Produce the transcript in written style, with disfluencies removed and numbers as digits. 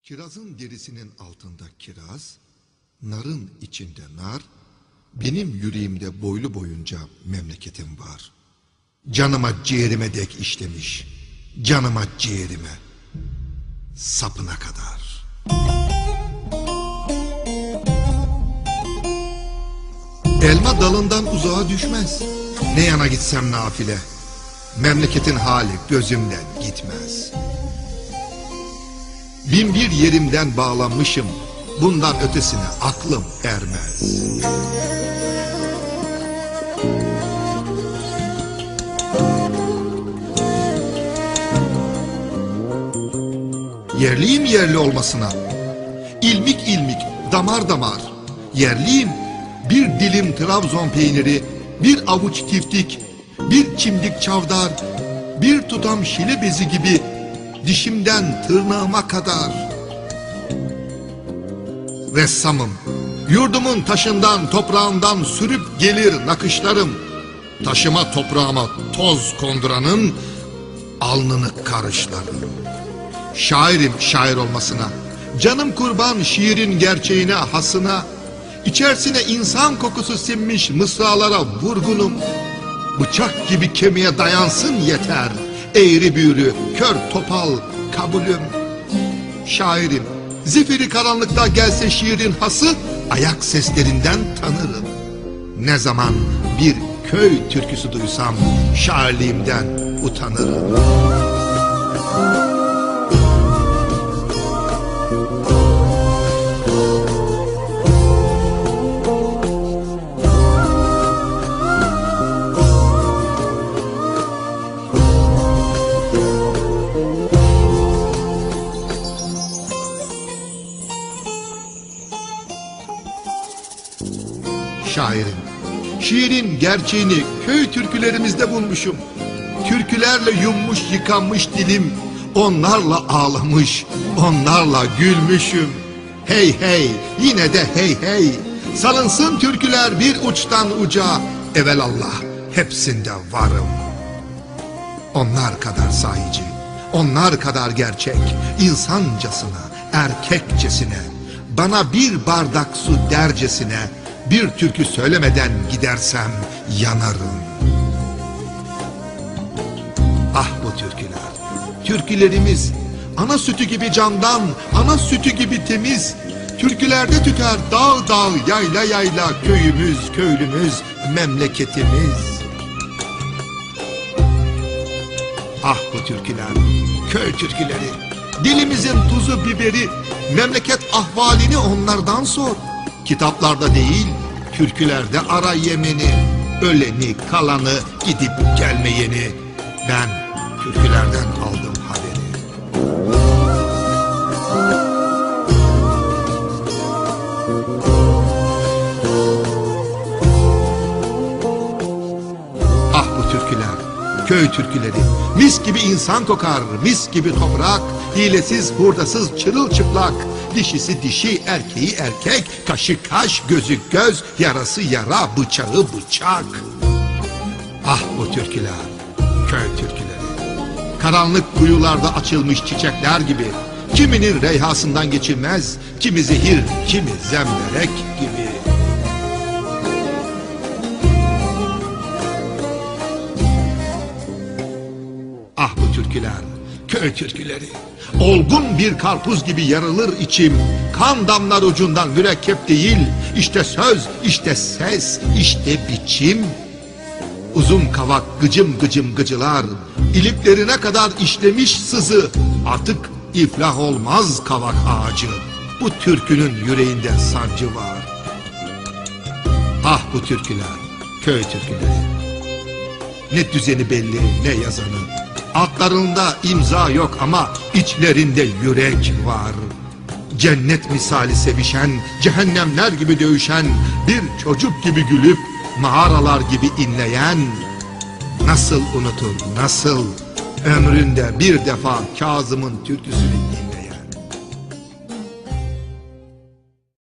Kirazın derisinin altında kiraz, narın içinde nar, benim yüreğimde boylu boyunca memleketim var. Canıma ciğerime dek işlemiş, canıma ciğerime, sapına kadar. Elma dalından uzağa düşmez, ne yana gitsem nafile, memleketin hali gözümden gitmez. Bin bir yerimden bağlanmışım, bundan ötesine aklım ermez. Yerliyim yerli olmasına, ilmik ilmik, damar damar. Yerliyim, bir dilim Trabzon peyniri, bir avuç tiftik, bir çimdik çavdar, bir tutam şile bezi gibi dişimden tırnağıma kadar. Ressamım, yurdumun taşından toprağından sürüp gelir nakışlarım. Taşıma toprağıma toz konduranın alnını karışlarım. Şairim şair olmasına, canım kurban şiirin gerçeğine hasına, içerisine insan kokusu sinmiş mısralara vurgunum. Bıçak gibi kemiğe dayansın yeter, eğri büğrü, kör topal kabulüm. Şairim, zifiri karanlıkta gelse şiirin hası, ayak seslerinden tanırım. Ne zaman bir köy türküsü duysam, şairliğimden utanırım. Şairim, şiirin gerçeğini köy türkülerimizde bulmuşum. Türkülerle yummuş yıkanmış dilim, onlarla ağlamış, onlarla gülmüşüm. Hey hey, yine de hey hey, salınsın türküler bir uçtan uca, evelallah hepsinde varım. Onlar kadar sahici, onlar kadar gerçek, insancasına, erkekçesine, bana bir bardak su dercesine, bir türkü söylemeden gidersem yanarım. Ah bu türküler, türkülerimiz ana sütü gibi candan, ana sütü gibi temiz. Türkülerde tüter dağ dağ, yayla yayla, köyümüz, köylümüz, memleketimiz. Ah bu türküler, köy türküleri, dilimizin tuzu biberi, memleket ahvalini onlardan sor. Kitaplarda değil, türkülerde ara yemeni, öleni, kalanı, gidip gelmeyeni. Ben türkülerden aldım haberi. Ah bu türküler, köy türküleri, mis gibi insan kokar, mis gibi toprak, hilesiz, hurdasız, çırılçıplak. Dişisi dişi, erkeği erkek, kaşı kaş, gözü göz, yarası yara, bıçağı bıçak. Ah bu türküler, köy türküleri. Karanlık kuyularda açılmış çiçekler gibi. Kiminin reyhasından geçilmez, kimi zehir, kimi zemberek gibi. Ah bu türküler, köy türküleri. Olgun bir karpuz gibi yarılır içim, kan damlar ucundan mürekkep değil. İşte söz, işte ses, işte biçim. Uzun kavak gıcım gıcım gıcılar, iliklerine kadar işlemiş sızı. Artık iflah olmaz kavak ağacı, bu türkünün yüreğinde sancı var. Ah bu türküler, köy türküleri. Ne düzeni belli, ne yazanı. Altlarında imza yok ama içlerinde yürek var. Cennet misali sevişen, cehennemler gibi dövüşen, bir çocuk gibi gülüp mağaralar gibi inleyen. Nasıl unutur, nasıl ömründe bir defa Kazım'ın türküsünü dinleyen.